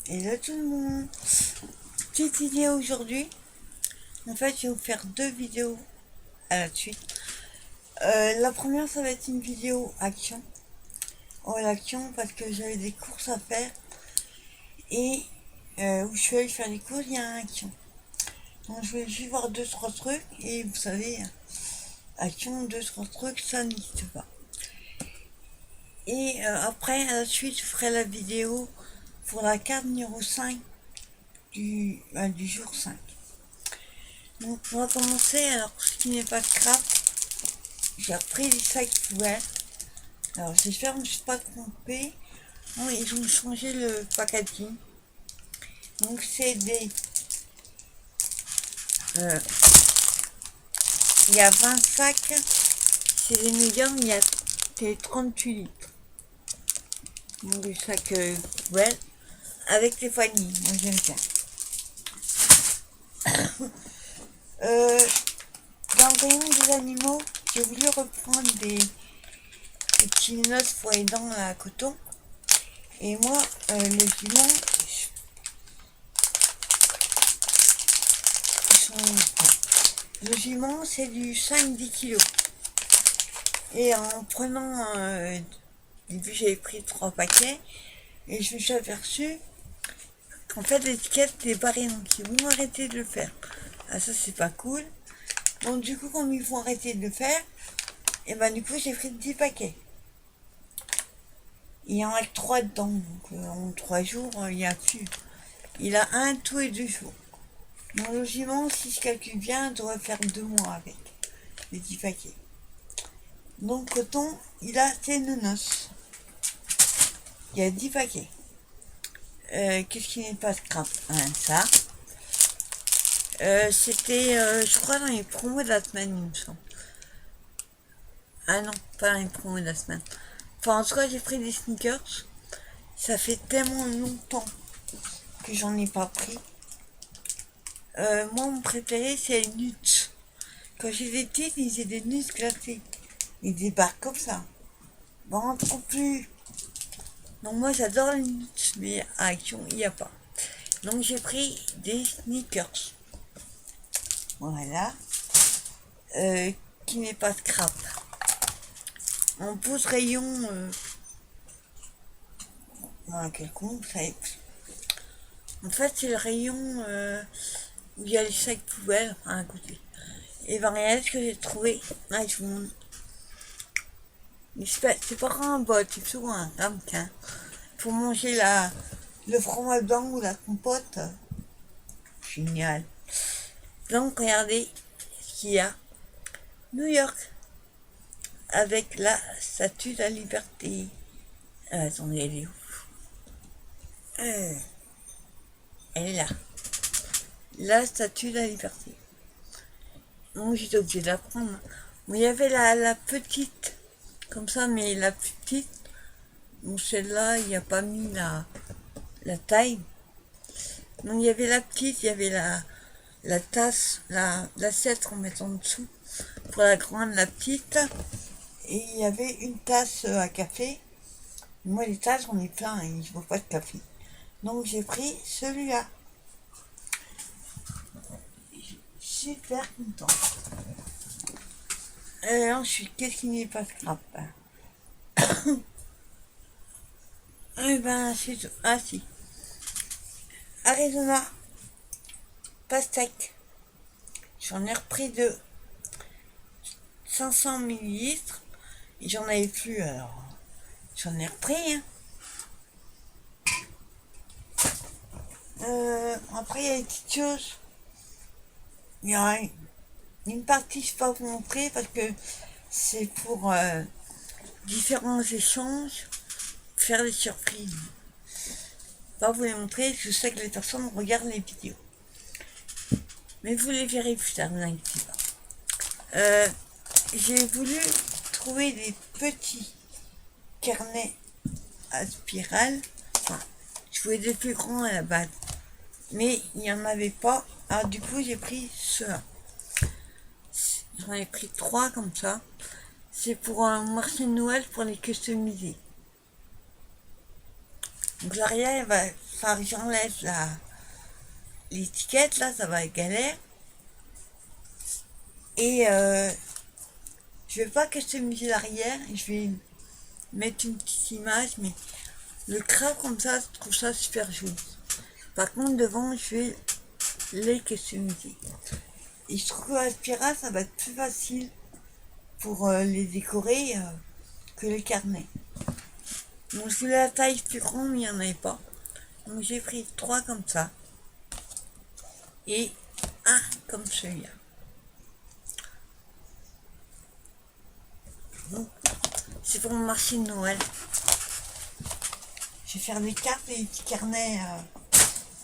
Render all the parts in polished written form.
Hello tout le monde. Petite vidéo aujourd'hui. En fait, je vais vous faire deux vidéos à la suite. La première, ça va être une vidéo action. Oh, l'action, parce que j'avais des courses à faire. Et où je suis allée faire les courses, il y a un action. Donc, je vais juste voir deux, trois trucs. Et vous savez, action, deux, trois trucs, ça n'existe pas. Et après, à la suite, je ferai la vidéo pour la carte numéro 5 du jour 5. Donc on va commencer. Alors ce qui n'est pas de crap, j'ai repris les sacs poubelles. Alors j'espère que je ne me suis pas trompée. Non, ils ont changé le packaging. Donc c'est des... il y a 20 sacs. C'est des médiums, il y a des 38 litres. Donc des sacs poubelles avec les paniers. Moi j'aime bien. Dans le rayon des animaux, j'ai voulu reprendre des petits notes pour les dents à coton. Et moi, les jumeaux, le jument, c'est du 5-10 kilos. Et en prenant, au début j'avais pris 3 paquets, et je me suis aperçu qu'en fait l'étiquette est barrée, donc ils vont arrêter de le faire. Ah ça c'est pas cool. Donc du coup comme ils vont arrêter de le faire, et ben du coup j'ai pris 10 paquets. Il y en a que 3 dedans, donc en 3 jours il y a plus. Il a un tous les 2 jours. Mon logement, si je calcule bien, doit faire 2 mois avec les 10 paquets. Donc coton, il a ses nonos. Il y a 10 paquets. Qu'est-ce qui n'est pas scrap? Ça. C'était, je crois, dans les promos de la semaine, il me semble. Ah non, pas dans les promos de la semaine. Enfin, en tout cas, j'ai pris des sneakers. Ça fait tellement longtemps que j'en ai pas pris. Moi, mon préféré, c'est les nuts. Quand j'étais petite, ils faisaient des nuts glacés. Ils débarquent comme ça. Bon, on ne trouve plus. Donc moi, j'adore les nuts, mais à Action, il n'y a pas. Donc j'ai pris des sneakers. Voilà. Qui n'est pas scrap. On pose rayon... voilà, quelconque, ça est. En fait, c'est le rayon où il y a les sacs poubelles, enfin, à côté. Et ben, regardez ce que j'ai trouvé. Ah, je vous montre. C'est pas un bot, c'est souvent un ramequin. Pour manger le fromage blanc ou la compote. Génial. Donc, regardez ce qu'il y a. New York. Avec la statue de la liberté. Attendez, elle est où? Elle est là. La statue de la liberté. Bon, j'étais obligée de la prendre. Bon, il y avait la petite, comme ça, mais la petite, bon, celle-là, il n'y a pas mis la taille. Donc, il y avait la petite, il y avait la tasse, l'assiette qu'on met en dessous pour la grande, la petite. Et il y avait une tasse à café. Moi, les tasses, j'en ai plein et je ne bois pas de café. Donc, j'ai pris celui-là. Super content. Ensuite, qu'est-ce qui n'est pas scrap? Eh ben, c'est tout. Ah si. Arizona pastèque. J'en ai repris de 500 millilitres. Et j'en avais plus alors. J'en ai repris. Hein. Après, il y a des petites choses. Il y a une partie, je ne peux pas vous montrer parce que c'est pour différents échanges, faire des surprises. Pas vous les montrer, je sais que les personnes regardent les vidéos. Mais vous les verrez plus tard, ne vous inquiétez pas. J'ai voulu trouver des petits carnets à spirale. Enfin, je voulais des plus grands à la base. Mais il n'y en avait pas. Alors du coup, j'ai pris ceux-là. J'en ai pris 3 comme ça. C'est pour un marché de Noël pour les customiser. Donc l'arrière, elle va enfin j'enlève l'étiquette, là ça va être galère. Et je vais pas customiser l'arrière, je vais mettre une petite image, mais le crabe comme ça, je trouve ça super joli. Par contre devant, je vais les customiser. Et je trouve que l'Aspira, ça va être plus facile pour les décorer que le carnet. Donc je voulais la taille plus grande, mais il n'y en avait pas. Donc j'ai pris 3 comme ça. Et un comme celui-là. Donc, c'est pour mon marché de Noël. Je vais faire des cartes et des petits carnets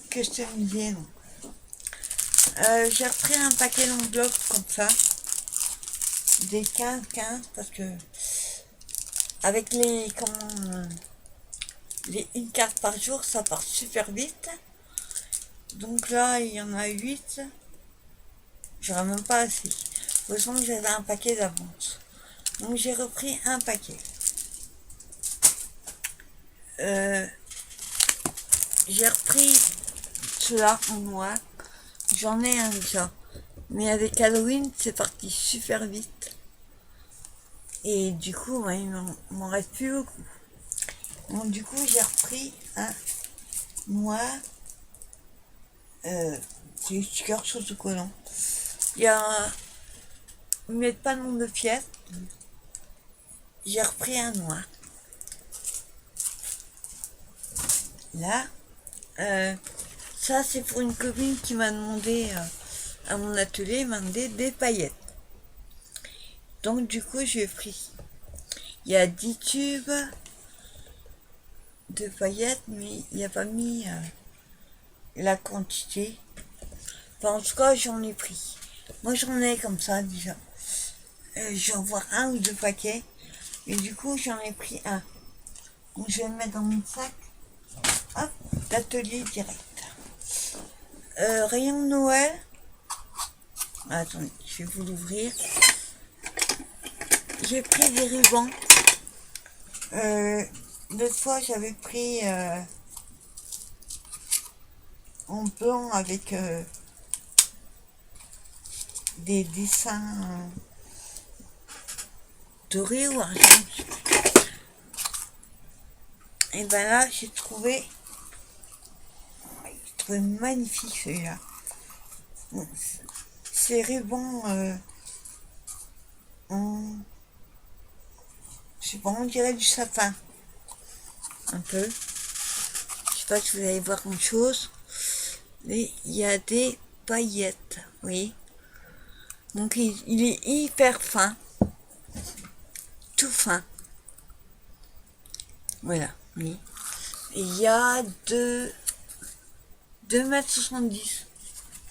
customisés. J'ai repris un paquet d'enveloppes comme ça. Des 15 parce que avec les une carte par jour, ça part super vite. Donc là, il y en a 8. J'aurais même pas assez. De toute façon, j'avais un paquet d'avance. Donc j'ai repris un paquet. J'ai repris cela en noir. J'en ai un déjà. Mais avec Halloween, c'est parti super vite. Et du coup, il m'en reste plus beaucoup. Donc du coup, j'ai repris un noir. C'est les stickers sur ce collant. Il y a... Ils mettent pas le nombre de pièces. J'ai repris un noir. Là. Ça, c'est pour une copine qui m'a demandé à mon atelier, m'a demandé des paillettes. Donc du coup, j'ai pris. Il y a 10 tubes de paillettes, mais il n'y a pas mis la quantité. Enfin, en tout cas, j'en ai pris. Moi, j'en ai comme ça déjà. J'en vois un ou 2 paquets. Et du coup, j'en ai pris un. Donc, je vais le mettre dans mon sac. Hop, l'atelier direct. Rayon Noël. Attendez, je vais vous l'ouvrir. J'ai pris des rubans. L'autre fois, j'avais pris en blanc avec des dessins dorés ou argent. Et ben là, j'ai trouvé magnifique celui-là. Ces rubans je sais pas, on dirait du satin. Un peu. Je sais pas si vous allez voir quelque chose. Mais il y a des paillettes. Oui. Donc il est hyper fin. Tout fin. Voilà. Oui. Et il y a 2,70 m.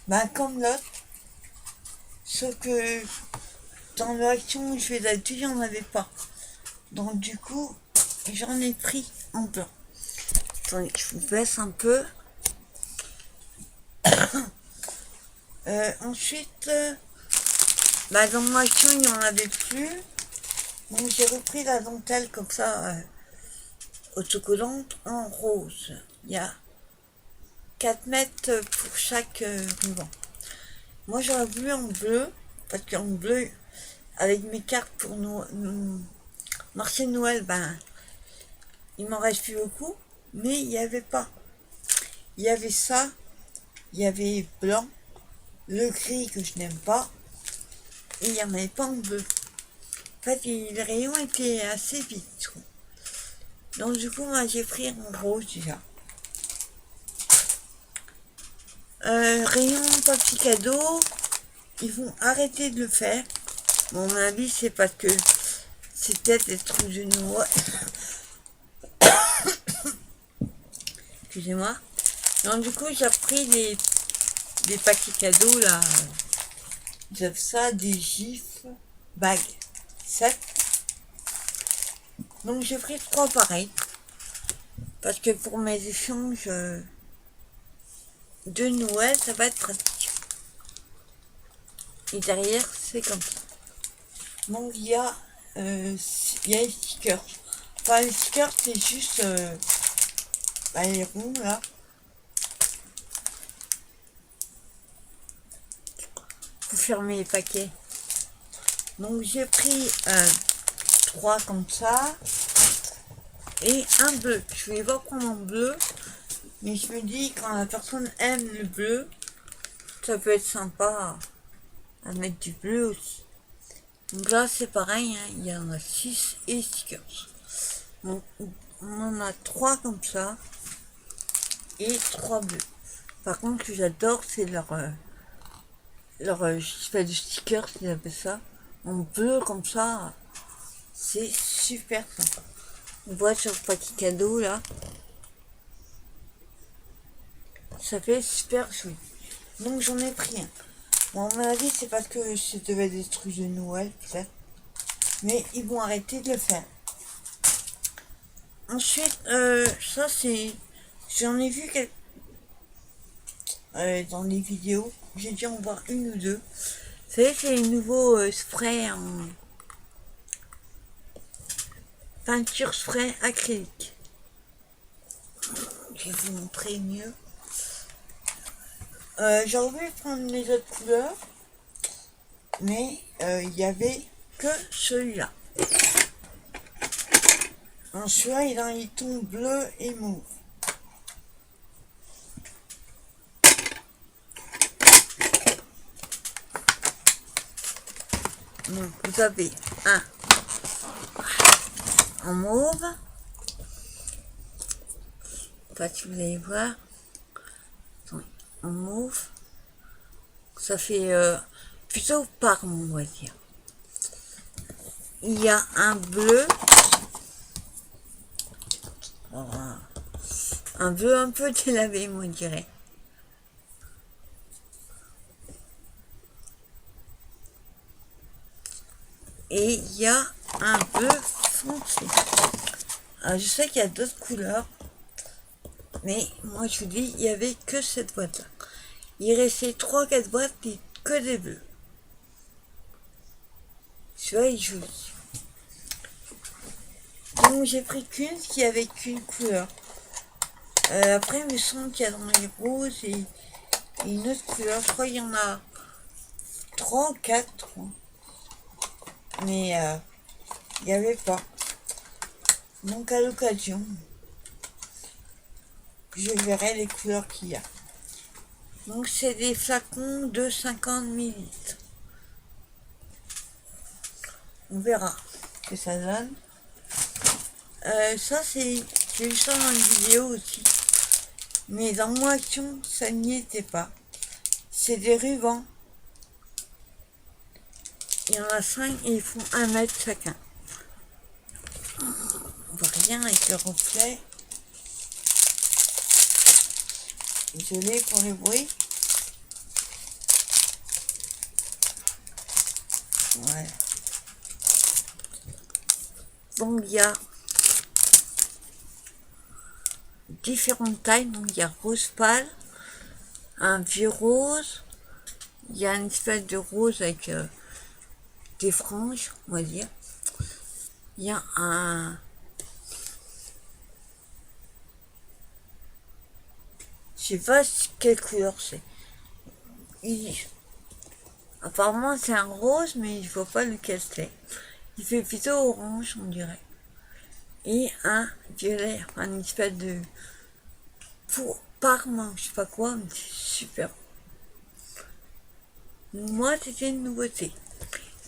Ben comme l'autre. Sauf que dans l'action où je fais d'habitude, il n'y en avait pas. Donc du coup, j'en ai pris en blanc. Attendez, je vous baisse un peu. Ensuite, dans mon action, il n'y en avait plus. Donc j'ai repris la dentelle comme ça, autocollante en rose. Il y a 4 mètres pour chaque ruban. Moi j'aurais voulu en bleu, parce qu'en bleu, avec mes cartes pour nos marché de Noël, il m'en reste plus beaucoup, mais il n'y avait pas. Il y avait ça, il y avait blanc, le gris que je n'aime pas, et il n'y en avait pas en bleu. En fait, les rayons étaient assez vite, je trouve. Donc du coup, moi j'ai pris en rose déjà. Rayon papier cadeau, ils vont arrêter de le faire. Mon avis, c'est parce que c'est peut-être des trucs de Noël. Excusez-moi. Donc du coup, j'ai pris des paquets cadeaux là. J'aime ça, des gifs, bagues, 7. Donc j'ai pris 3 pareils. Parce que pour mes échanges de Noël, ça va être pratique. Et derrière, c'est comme ça. Donc il y a les stickers. Enfin, les stickers, c'est juste les ronds là. pour fermer les paquets. Donc j'ai pris 3 comme ça et un bleu. Je vais pas prendre en bleu, mais je me dis quand la personne aime le bleu, ça peut être sympa à mettre du bleu aussi. Donc là c'est pareil, hein, il y en a 6 et stickers. Donc on en a 3 comme ça et 3 bleus. Par contre, ce que j'adore, c'est leur espèce de stickers, ils appellent ça. En bleu comme ça, c'est super sympa. On voit sur le paquet cadeau là. Ça fait super joli. Donc j'en ai pris un. Bon, à mon avis, c'est parce que ça devait être des trucs de Noël, peut-être. Mais ils vont arrêter de le faire. Ensuite, ça c'est... J'en ai vu quelques... dans les vidéos. J'ai dû en voir une ou deux. Vous savez, c'est les nouveaux sprays en... peinture spray acrylique. Je vais vous montrer mieux. J'aurais voulu prendre les autres couleurs, mais il n'y avait que celui-là. Celui-là, il a un ton bleu et mauve. Donc, vous avez un en mauve. Pas si vous allez voir. En mauve. Ça fait plutôt parme, on va dire. Il y a un bleu. Un bleu un peu délavé, on dirait. Et il y a un bleu foncé. Alors, je sais qu'il y a d'autres couleurs. Mais moi je vous dis, il n'y avait que cette boîte-là. Il restait 3-4 boîtes et que des bleus. Celui-là, il est joli. Donc j'ai pris qu'une qui avait qu'une couleur. Après, il me semble qu'il y a dans les roses et une autre couleur. Je crois qu'il y en a 3 ou 4. Mais il n'y avait pas. Donc à l'occasion, je verrai les couleurs qu'il y a. Donc c'est des flacons de 50 ml. On verra ce que ça donne. Ça c'est... J'ai vu ça dans une vidéo aussi. Mais dans mon action, ça n'y était pas. C'est des rubans. Il y en a 5 et ils font 1 mètre chacun. On voit rien avec le reflet. Désolé pour le bruit. Voilà. Donc il y a différentes tailles. Donc il y a rose pâle, un vieux rose. Il y a une espèce de rose avec des franges, on va dire. Il y a un... Je sais pas quelle couleur c'est. Apparemment c'est un rose, mais je vois pas lequel c'est. Il fait plutôt orange, on dirait. Et un violet, un espèce de... pour parme, je sais pas quoi, mais c'est super. Moi, c'était une nouveauté.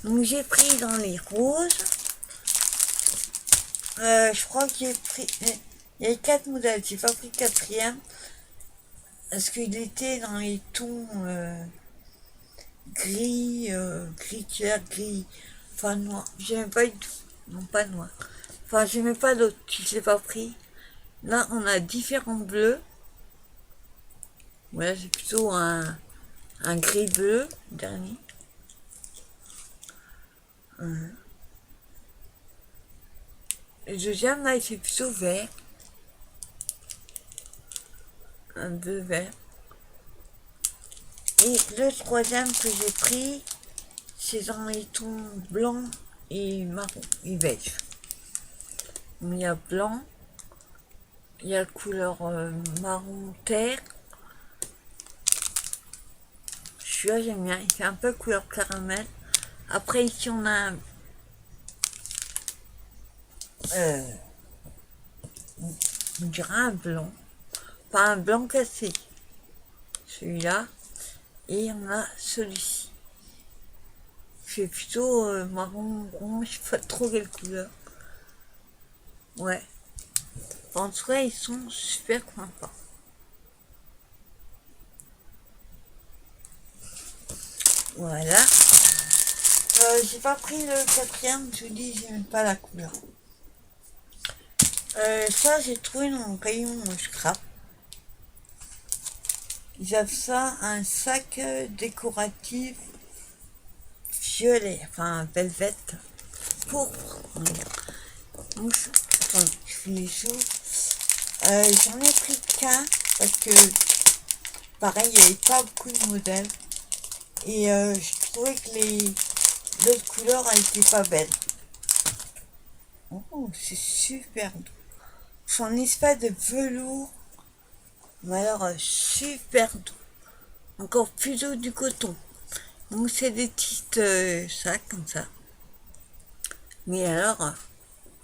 Donc j'ai pris dans les roses. Je crois que j'ai pris... Il y a 4 modèles, j'ai pas pris le 4e. Parce qu'il était dans les tons gris, gris clair, gris, enfin noir. J'aimais pas du tout. Non, pas noir. Enfin, j'aimais pas l'autre, je l'ai pas pris. Là, on a différents bleus. Voilà, c'est plutôt un gris bleu, dernier. Le deuxième, là, il fait plutôt vert. Un bleu vert. Et le troisième que j'ai pris, c'est dans les tons blanc et marron et beige. Il y a blanc, il y a couleur marron terre. Je Celui-là j'aime bien, il fait un peu couleur caramel. Après ici on a on dirait un blanc, pas un blanc cassé, celui-là, et on a celui-ci. C'est plutôt marron, rond, je sais pas trop quelle couleur. Ouais. En tout cas, ils sont super sympas. Voilà. J'ai pas pris le quatrième, je vous dis, j'aime pas la couleur. Ça, j'ai trouvé dans le rayon scrap. Ils ont ça, un sac décoratif violet, enfin velvet, pourpre. Attends, je fais les choses. J'en ai pris qu'un parce que, pareil, il n'y avait pas beaucoup de modèles. Et je trouvais que les autres couleurs n'étaient pas belles. Oh, c'est super doux. C'est un espèce de velours, mais alors super doux. Encore plus doux du coton. Donc c'est des petites sacs comme ça. Mais alors,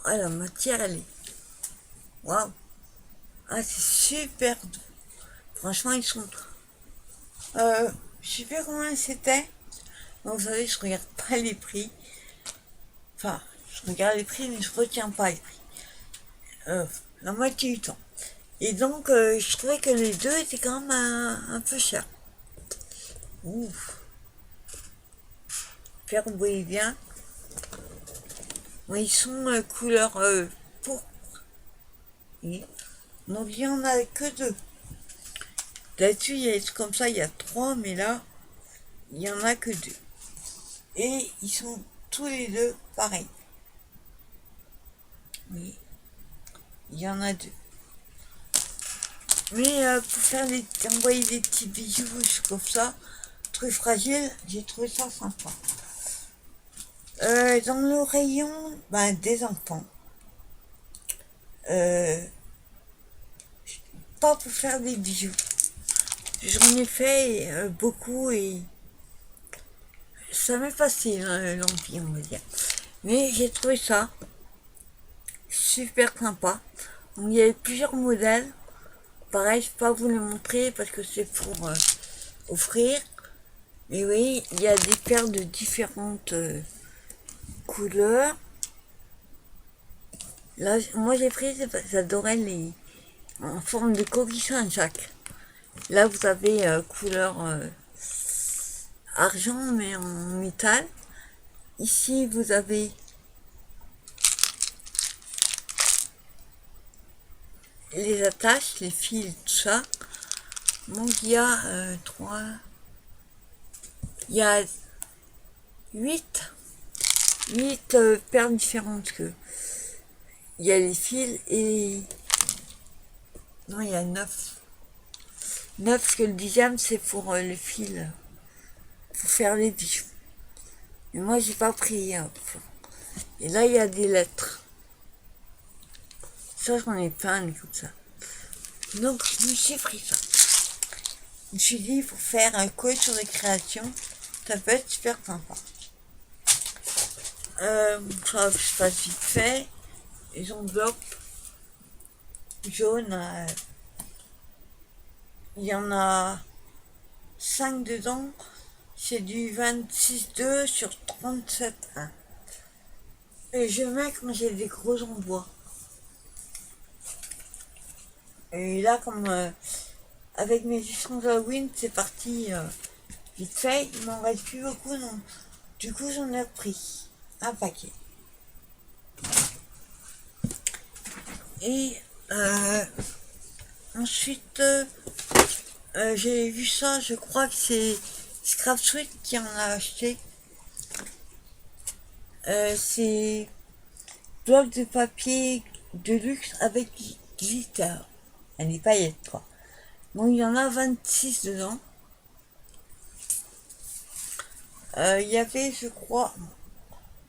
oh, la matière elle est. Waouh! Ah, c'est super doux. Franchement, ils sont. Je sais pas combien c'était. Donc, vous savez, je regarde pas les prix. Enfin, je regarde les prix, mais je retiens pas les prix. La moitié du temps. Et donc, je trouvais que les deux étaient quand même un peu chers. Ouf. J'espère que vous voyez bien. Mais ils sont couleur pourpre. Donc, il y en a que deux. Là-dessus, il y a comme ça, il y a trois, mais là, il y en a que deux. Et ils sont tous les deux pareils. Oui, il y en a deux. Mais pour faire envoyer des petits bijoux comme ça, trucs fragiles, j'ai trouvé ça sympa. Dans le rayon des enfants, pas pour faire des bijoux. J'en ai fait beaucoup et ça m'est passé l'envie, on va dire. Mais j'ai trouvé ça super sympa. Donc, il y avait plusieurs modèles. Pareil, je ne peux pas vous les montrer parce que c'est pour offrir. Mais oui, il y a des paires de différentes couleurs. Là, moi j'ai pris, j'adorais les en forme de coquille Saint-Jacques. Là, vous avez couleur argent, mais en métal. Ici, vous avez les attaches, les fils, tout ça. Donc, il y a 3... Il y a 8 paires différentes que... Il y a les fils et... Non, il y a 9. 9, parce que le 10e, c'est pour le fil. Pour faire les bijoux. Mais moi, j'ai pas pris. Et là, il y a des lettres. Ça, j'en ai plein comme ça. Donc, je me suis pris ça. Je me suis dit, pour faire un coach sur les créations, ça peut être super sympa. Ça, je passe vite fait. Les enveloppes jaunes, il y en a 5 dedans. C'est du 26,2 sur 37,1. Et je mets quand j'ai des gros envois. Et là, comme avec mes échanges Halloween, c'est parti vite fait. Il m'en reste plus beaucoup, non. Du coup, j'en ai repris un paquet. Et ensuite, j'ai vu ça, je crois que c'est Scrap Sweet qui en a acheté. C'est bloc de papier de luxe avec glitter. Elle n'est paillette, quoi. Bon, il y en a 26 dedans. Il y avait, je crois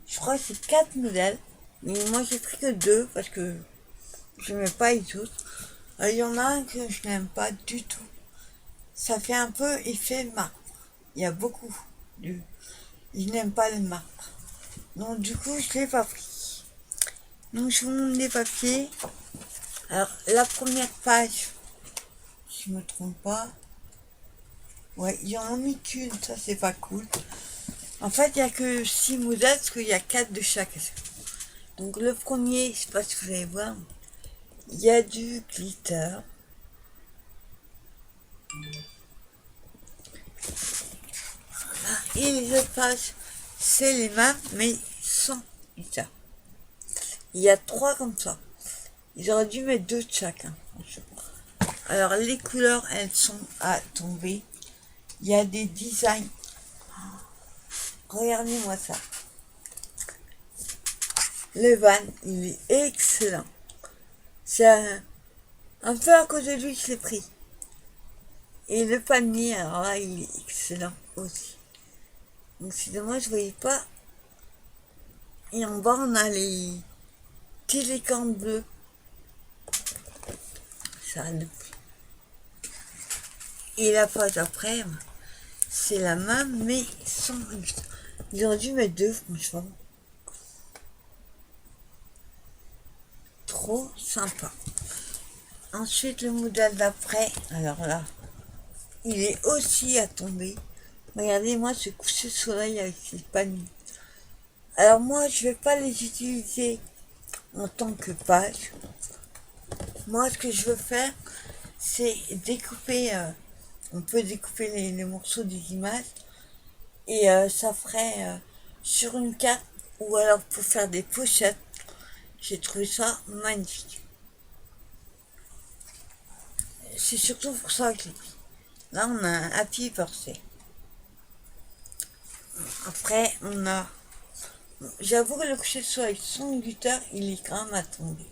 que c'est 4 modèles. Mais moi, j'ai pris que 2 parce que je n'aimais pas les autres. Il y en a un que je n'aime pas du tout. Ça fait un peu effet marbre. Il y a beaucoup. Ils n'aiment pas le marbre. Donc du coup, je l'ai pas pris. Donc je vous montre les papiers. Alors, la première page, si je me trompe pas. Ouais, ils en ont mis qu'une, ça c'est pas cool. En fait, il n'y a que 6 modèles parce qu'il y a 4 de chaque. Donc le premier, je sais pas si vous allez voir, il y a du glitter. Et les autres pages, c'est les mêmes, mais sans glitter. Il y a 3 comme ça. Ils auraient dû mettre 2 de chacun. Alors les couleurs, elles sont à tomber. Il y a des designs. Regardez-moi ça. Le van, il est excellent. C'est un peu à cause de lui que je l'ai pris. Et le panier, alors là, il est excellent aussi. Donc c'est dommage, je ne voyais pas. Et en bas, on a les télécamps bleus. Ça, et la page après, c'est la même, mais sans. Ils auraient dû mettre 2, franchement. Trop sympa. Ensuite, le modèle d'après, alors là, il est aussi à tomber. Regardez-moi ce coucher de soleil avec ces paniers. Alors moi, je vais pas les utiliser en tant que page. Moi, ce que je veux faire, c'est découper. On peut découper les morceaux des images et ça ferait sur une carte ou alors pour faire des pochettes. J'ai trouvé ça magnifique. C'est surtout pour ça que je l'ai pris. Là, on a un Happy Birthday. Après, on a. J'avoue que le coucher de soleil sans glitter, il est quand même à tomber.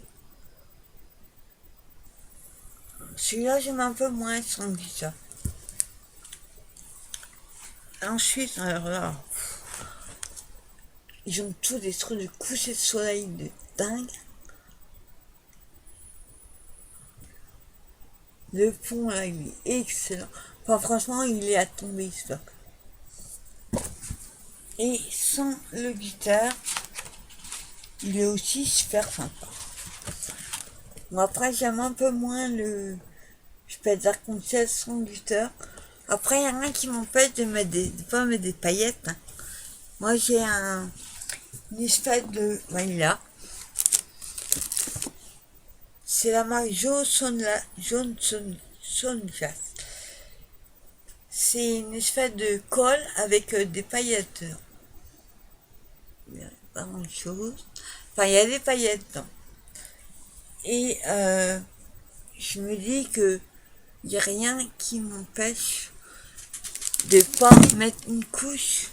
Celui-là, j'aime un peu moins sans glitter. Ensuite, alors là, ils ont tous des trucs de coucher de soleil de dingue. Le pont, là, il est excellent. Enfin, franchement, il est à tomber, ce bloc. Et sans le glitter, il est aussi super sympa. Bon, après, j'aime un peu moins le... Je peux être arc-en-ciel sans glitter. Après, il n'y a rien qui m'empêche de pas mettre des paillettes. Hein. Moi, j'ai une espèce de vanilla. C'est la marque Jaune Jazz. C'est une espèce de colle avec des paillettes. Il n'y a pas grand chose. Enfin, il y a des paillettes dedans. Et je me dis que il n'y a rien qui m'empêche de pas mettre une couche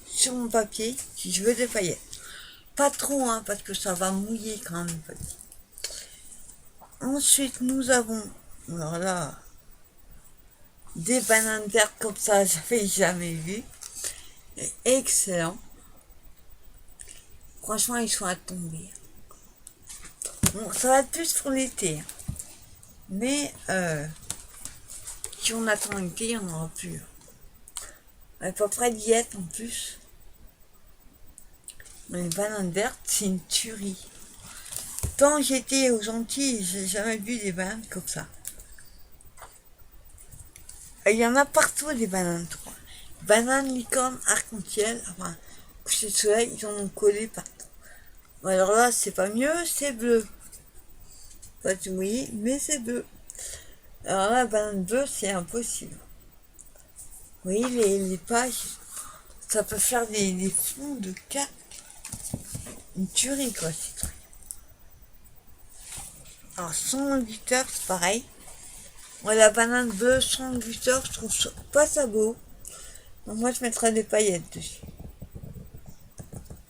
sur mon papier si je veux des paillettes. Pas trop, hein, parce que ça va mouiller quand même. Ensuite, nous avons, alors là, des bananes vertes comme ça, j'avais jamais vu. Excellent. Franchement, ils sont à tomber. Bon, ça va être plus pour l'été. Hein. Mais si on attend l'été, il n'y en aura plus. À peu près d'y être en plus. Les bananes vertes, c'est une tuerie. Quand j'étais aux Antilles, j'ai jamais vu des bananes comme ça. Il y en a partout des bananes, toi. Bananes, licorne, arc-en-ciel, enfin, coucher de soleil, ils en ont collé partout. Alors là, c'est pas mieux, c'est bleu. Pas de oui, mais c'est bleu. Alors là, banane bleue, c'est impossible. Oui, les pages, ça peut faire des fonds de 4. Une tuerie, quoi, ces trucs. Alors, sans glitter, c'est pareil. Moi, la banane bleue sans glitter, je trouve ça, pas ça beau. Donc, moi, je mettrais des paillettes dessus.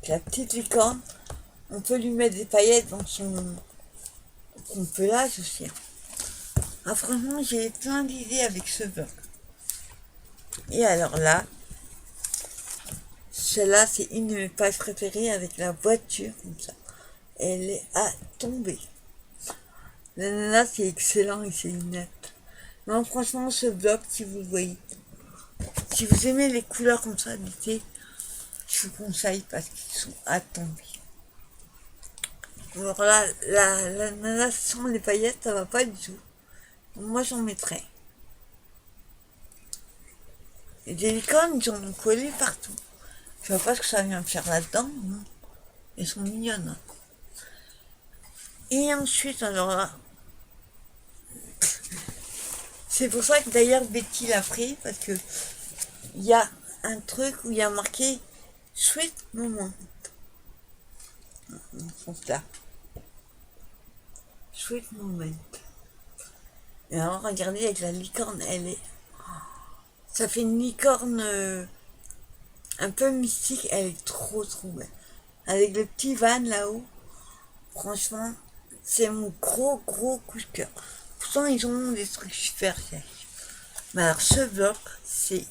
La petite licorne, on peut lui mettre des paillettes dans son pelage aussi. Ah, franchement, j'ai plein d'idées avec ce bloc. Et alors là, celle-là, c'est une de mes pages préférées avec la voiture, comme ça. Elle est à tomber. L'ananas, c'est excellent et c'est lunettes. Non, franchement, ce bloc, si vous le voyez, Si vous aimez les couleurs comme ça d'été, je vous conseille parce qu'ils sont à tomber. Alors là, l'ananas sans les paillettes, ça va pas du tout. Moi, j'en mettrais. Et des licornes, ils en ont collé partout. Je vois pas ce que ça vient faire là-dedans. Non. Elles sont mignonnes. Et ensuite, alors là, c'est pour ça que d'ailleurs Betty l'a pris, parce que il y a un truc où il y a marqué Sweet Moment. Dans ce là. Sweet Moment. Et alors, regardez, avec la licorne, ça fait une licorne un peu mystique, elle est trop belle. Avec le petit van là-haut, franchement, c'est mon gros coup de cœur. Pourtant, ils ont des trucs super sérieux. Mais alors, ce bloc, c'est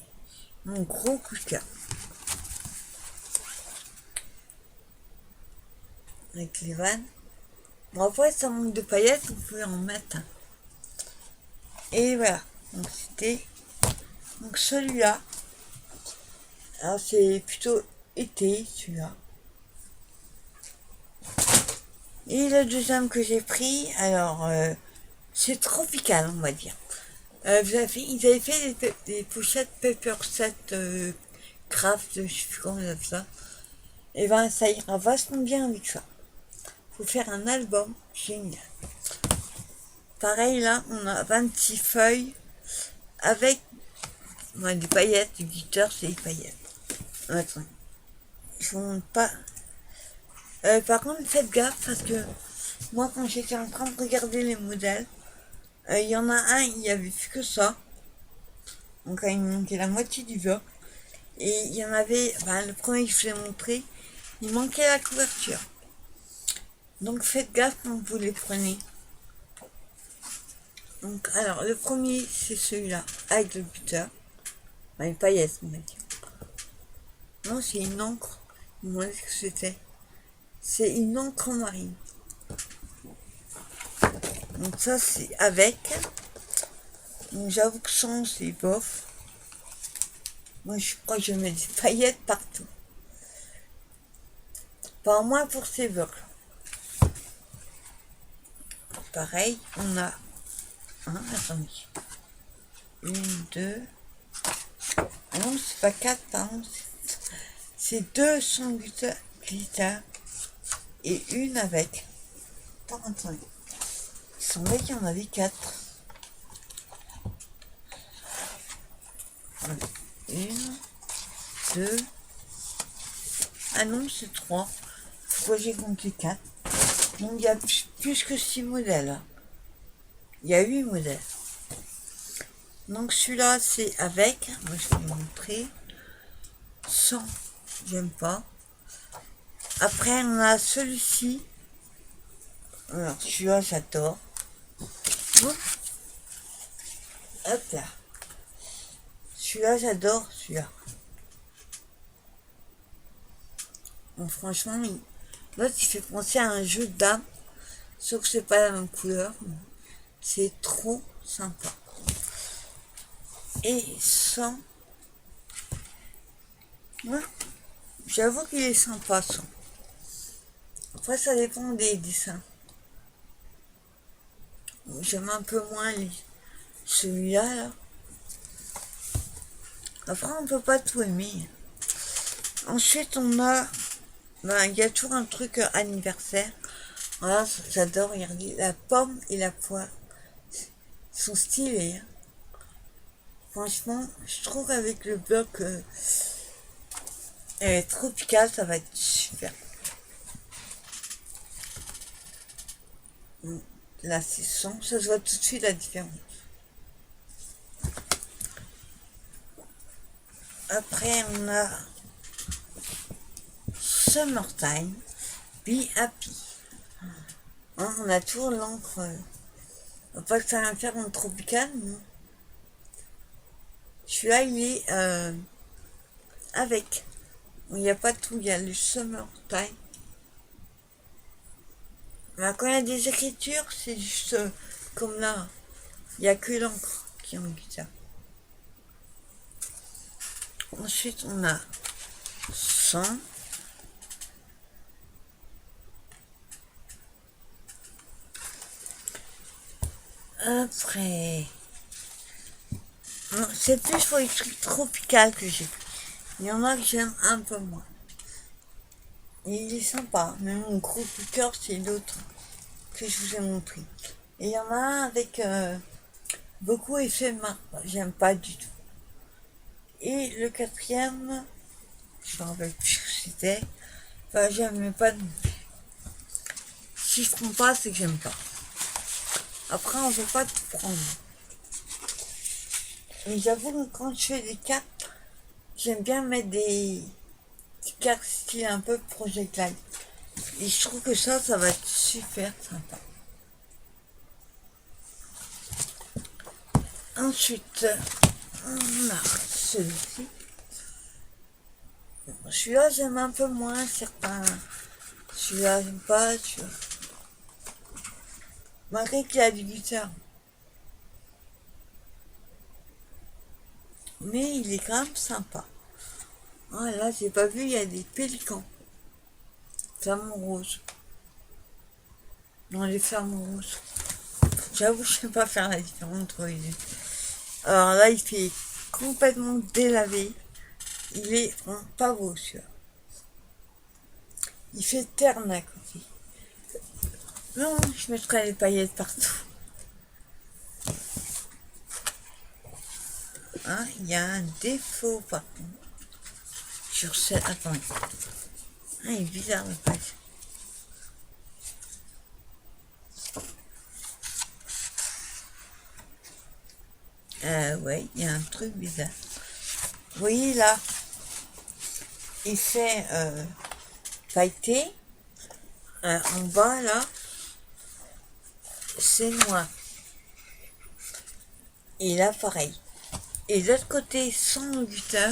mon gros coup de cœur. Avec les vannes. Bon, après, ça manque de paillettes, vous pouvez en mettre. Et voilà. Donc, c'était donc celui-là. Alors, c'est plutôt été, celui-là. Et le deuxième que j'ai pris, alors, c'est tropical, on va dire. Ils avaient fait des pochettes Paper Set Craft, je sais plus comment on appelle ça. Et ben, ça ira vachement bien avec ça. Faut faire un album génial. Pareil, là, on a 26 feuilles avec des paillettes, du glitter, c'est des paillettes. Attends, je vous montre pas. Par contre, faites gaffe parce que moi, quand j'étais en train de regarder les modèles, il y en a un, il n'y avait plus que ça. Donc, il me manquait la moitié du bloc. Et il y en avait, le premier que je vous ai montré, il manquait la couverture. Donc, faites gaffe quand vous les prenez. Donc, alors, le premier, c'est celui-là, avec le buteur. Une paillette, on va dire. Non, c'est une encre. Ils m'ont dit que c'était. C'est une encre marine. Donc ça, c'est avec. Donc j'avoue que sans, c'est bof. Moi, je crois que je mets des paillettes partout. Pas moins pour ces blocs. Pareil, on a... attendez. Une, deux... Ah non, c'est pas quatre, pardon. C'est deux sans glitter et une avec. Attendez. Il semblait qu'il y en avait quatre. Une, deux... Ah non, c'est trois. Pourquoi j'ai compté quatre? Donc il y a plus que 6 modèles. Il y a 8 modèles. Donc celui-là, c'est avec. Moi, je vais vous montrer. Sans, j'aime pas. Après, on a celui-ci. Alors, celui-là, j'adore. Hop là. Celui-là, j'adore, celui-là. Bon, franchement, l'autre, il fait penser à un jeu de dames. Sauf que c'est pas la même couleur. C'est trop sympa. Et sans... Ouais, j'avoue qu'il est sympa, sans. Après, ça dépend des dessins. J'aime un peu moins celui-là, là. Après, on peut pas tout aimer. Ensuite, on a... il y a toujours un truc anniversaire. Voilà, j'adore, regardez, la pomme et la poire. Ils sont stylés. Hein. Franchement, je trouve qu'avec le bloc tropical, ça va être super. Là, c'est son, ça se voit tout de suite la différence. Après, on a Summertime, Be Happy. Hein, on a toujours l'encre. Pas que ça va faire en tropical, non. Celui-là, il est avec. Il n'y a pas tout, il y a le Summertime. Mais quand il y a des écritures, c'est juste comme là. Il n'y a que l'encre qui en dit ça. Ensuite, on a 100. Après, non, c'est plus pour les trucs tropicaux que j'ai. Il y en a que j'aime un peu moins. Et il est sympa, mais mon gros coup de cœur, c'est l'autre que je vous ai montré. Et il y en a un avec beaucoup effet marbre, j'aime pas du tout. Et le quatrième, je me rappelle plus ce que c'était, enfin j'aime pas. Si je prends pas, c'est que j'aime pas. Après, on veut pas tout prendre. Mais j'avoue que quand je fais des cartes, j'aime bien mettre des cartes style un peu Project Light. Et je trouve que ça va être super sympa. Ensuite, on a celui-ci. Celui-là, j'aime un peu moins certains. Celui-là, j'aime pas. Celui-là. Malgré qu'il a du guitare. Mais il est quand même sympa. Ah, là, j'ai pas vu, il y a des pélicans. Flamants roses. Non, les flamants roses. J'avoue, je sais pas faire la différence entre les deux. Alors là, il fait complètement délavé. Il est vraiment pas beau, celui-là. Il fait ternac aussi. Non, je mettrai les paillettes partout. Hein, il y a un défaut par contre. Sur cette. Attendez. Ah, il est bizarre le page. Ouais, il y a un truc bizarre. Vous voyez là, il fait pailleté. En bas là, c'est noir. Et là, pareil. Et de l'autre côté, sans glitter,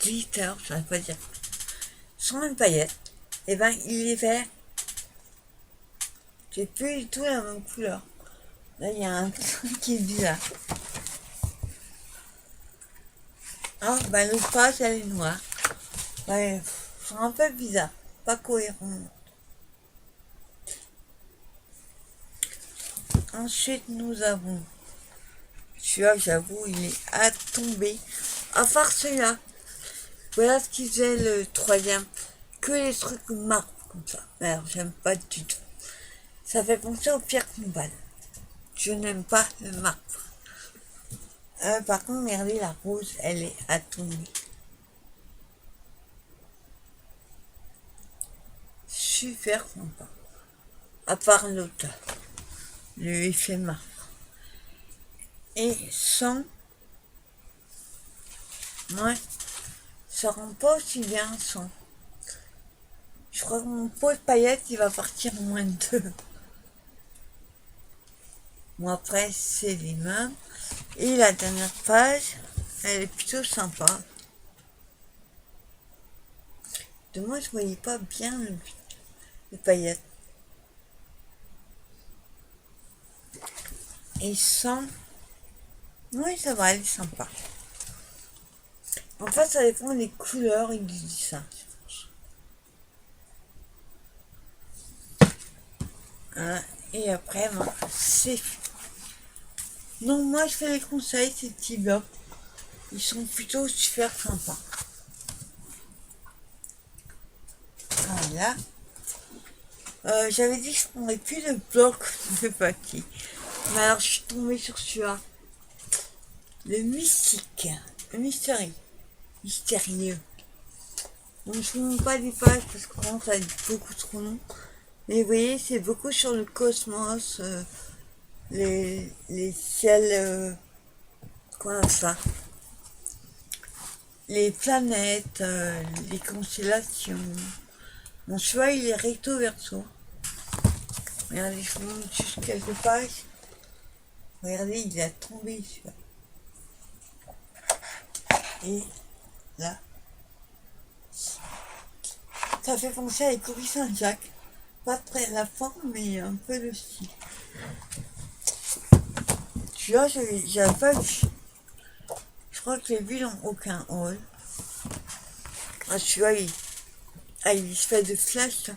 je ne pas dire, sans une paillette, et ben il est vert. C'est plus du tout la même couleur. Là, il y a un truc qui est bizarre. Ah, bah l'autre page, elle est noire. Ouais, c'est un peu bizarre, pas cohérent. Ensuite, nous avons celui-là, j'avoue, il est à tomber. À part celui-là, voilà ce qui faisait le troisième. Que les trucs marbrent comme ça. Alors, j'aime pas du tout. Ça fait penser au Pierre Combat. Je n'aime pas le marbre. Par contre, regardez, la rose, elle est à tomber. Super sympa. À part l'autre, le effet marbre. Et sans, ouais, ça rend pas aussi bien sans. Je crois que mon pot de paillettes, il va partir en moins de 2. Bon, après, c'est les mêmes. Et la dernière page, elle est plutôt sympa. De moi, je voyais pas bien les paillettes. Et sans, oui, ça va, elle est sympa. En fait, ça dépend des couleurs et du dessin, je pense. Hein, et après, ben, c'est... Non, moi, je fais les conseils, ces petits blocs. Ils sont plutôt super sympas. Voilà. J'avais dit que je prendrais plus de blocs de papier. Mais alors, je suis tombée sur celui-là. Le mystique. Le mystérieux. Donc, je ne montre pas des pages parce que vraiment, ça va être beaucoup trop long. Mais vous voyez, c'est beaucoup sur le cosmos, les ciels, quoi ça, les planètes, les constellations. Mon cheval, il est recto verso. Regardez, je vous montre juste quelques pages. Regardez, il a tombé celui-là. Et là, ça fait penser à l'écurie Saint-Jacques. Pas très la forme, mais un peu le style. Celui-là, j'avais pas vu. Je crois crois que j'ai vu dans aucun haul. Ah, celui-là, il se fait de flash.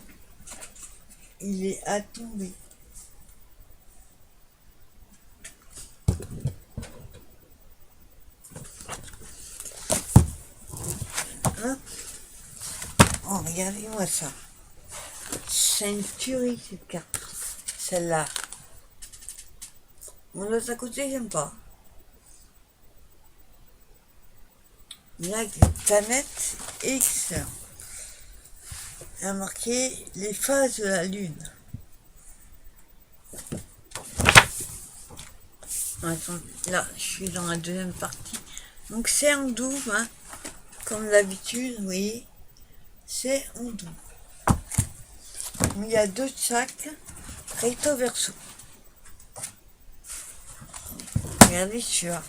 Il est à tomber. Hein? Oh, regardez-moi ça. C'est une tuerie cette carte. Celle-là. Mon l'autre à côté, j'aime pas. Il y a des planètes X. Il y a marqué les phases de la Lune. Attends, là, je suis dans la deuxième partie. Donc c'est en double, hein, comme d'habitude, vous voyez. C'est en double. Il y a deux de chaque, recto verso. Regardez celui-là.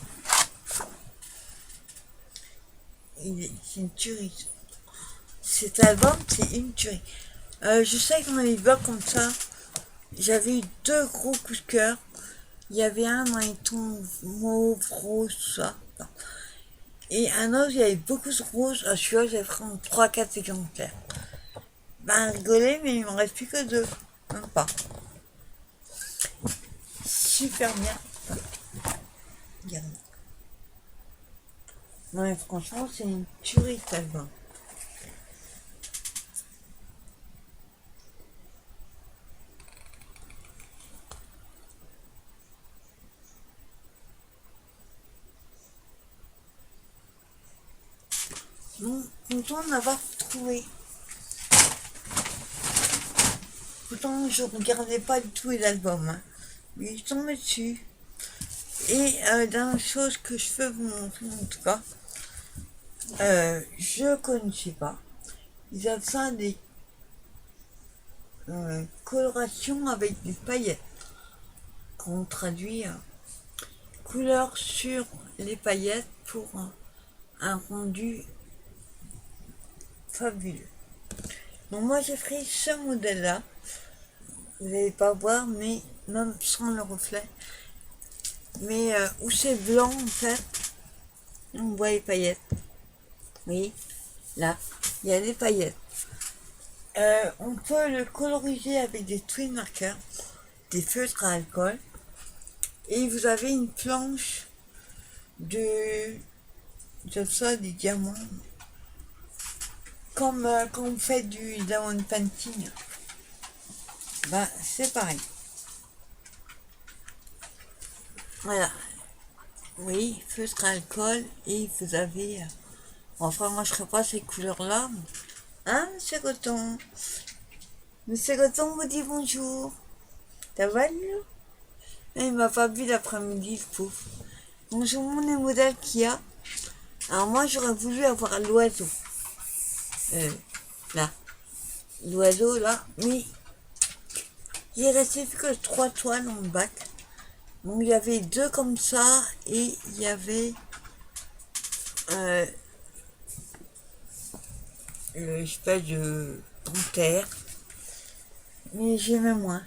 C'est une tuerie. Cet album, c'est une tuerie. Je sais que dans les blogs comme ça, j'avais eu deux gros coups de cœur. Il y avait un dans les tons mauve, rose, tout ça. Et un autre, il y avait beaucoup de rose. À celui-là, j'ai vraiment 3-4 exemplaires. Ben, rigolé, mais il m'en reste plus que deux. Même pas. Super bien. Regarde. Non, mais franchement, c'est une tuerie, cet album. Bon, content d'avoir trouvé. Pourtant, je regardais pas du tout les albums, hein. Mais je tombais dessus. Et dernière chose que je peux vous montrer, en tout cas, je connaissais pas. Ils avaient ça des colorations avec des paillettes. Qu'on traduit couleur sur les paillettes pour un rendu fabuleux. Donc moi j'ai pris ce modèle là. Vous n'allez pas voir, mais même sans le reflet. Mais où c'est blanc en fait, on voit les paillettes. Oui, là, il y a des paillettes. On peut le coloriser avec des twin markers, des feutres à alcool. Et vous avez une planche de ça, des diamants. Comme quand on fait du diamond painting. Ben, c'est pareil. Voilà. Oui, feutre à alcool. Et vous avez... enfin, moi, je ne ferai pas ces couleurs-là. Hein, monsieur Coton? Monsieur Coton vous dit bonjour. Ça va, lui? Il m'a pas vu l'après-midi, le pauvre. Donc, je vous montre les modèles qu'il y a. Alors, moi, j'aurais voulu avoir l'oiseau. Là. L'oiseau, là. Mais il est resté plus que 3 toiles dans le bac. Donc, il y avait deux comme ça. Et il y avait... l'espèce de panthère. Mais j'aimais moins.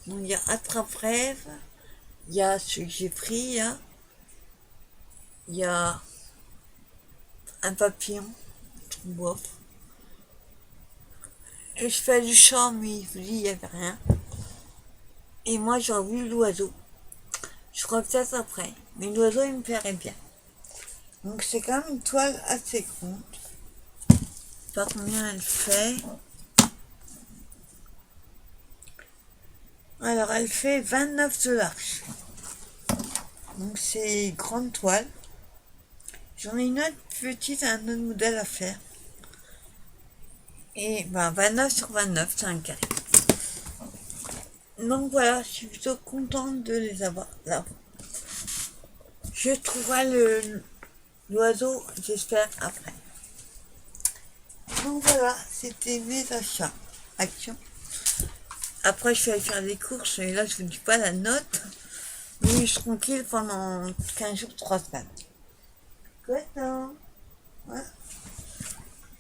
Donc, il y a Attrape-Rêve. Il y a ce que j'ai pris, hein. Il y a un papillon, tout bof. Et je fais du chant, mais je vous dis, il n'y avait rien. Et moi, j'ai vu l'oiseau. Je crois que c'est après. Mais l'oiseau, il me plairait bien. Donc, c'est quand même une toile assez grande. Je sais pas combien elle fait. Alors, elle fait 29 de large. Donc, c'est grande toile. J'en ai une autre petite, un autre modèle à faire. Et ben 29 sur 29, c'est un carré. Donc voilà, je suis plutôt contente de les avoir là. Je trouverai l'oiseau, j'espère, après. Donc voilà, c'était mes achats. Action. Après, je suis allée faire des courses, et là, je vous dis pas la note. Mais je suis tranquille pendant 15 jours, 3 semaines. Coton. Voilà.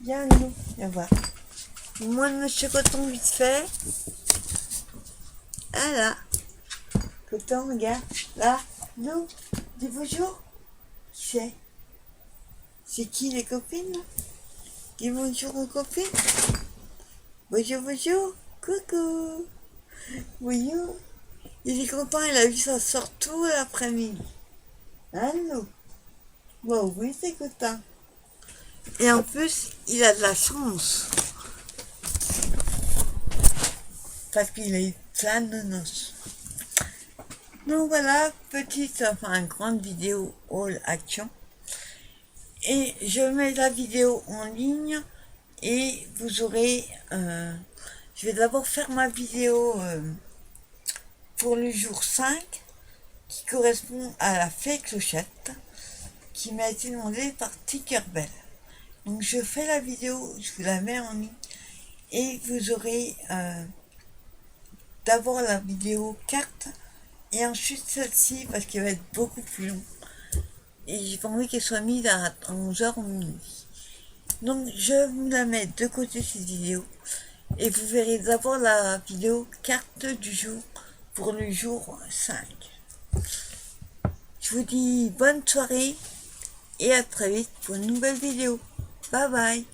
Viens, nous, viens voir. Moi, monsieur Coton, vite fait. Voilà. Coton, regarde. Là, Non, dis bonjour. C'est qui les copines? Dis bonjour aux copines. Bonjour, bonjour. Coucou. Bonjour. Il est content, il a vu ça sort tout l'après-midi. Allô? Bon, oui, c'est content. Et en plus, il a de la chance. Parce qu'il a eu plein de noces. Donc voilà, petite, enfin grande vidéo all action. Et je mets la vidéo en ligne et vous aurez... je vais d'abord faire ma vidéo pour le jour 5 qui correspond à la fée clochette qui m'a été demandée par Tinkerbell. Donc je fais la vidéo, je vous la mets en ligne et vous aurez d'abord la vidéo carte et ensuite celle-ci parce qu'elle va être beaucoup plus long et j'ai pas envie qu'elle soit mise à 11h ou minuit. Donc je vous la mets de côté cette vidéo et vous verrez d'abord la vidéo carte du jour pour le jour 5. Je vous dis bonne soirée et à très vite pour une nouvelle vidéo. Bye bye.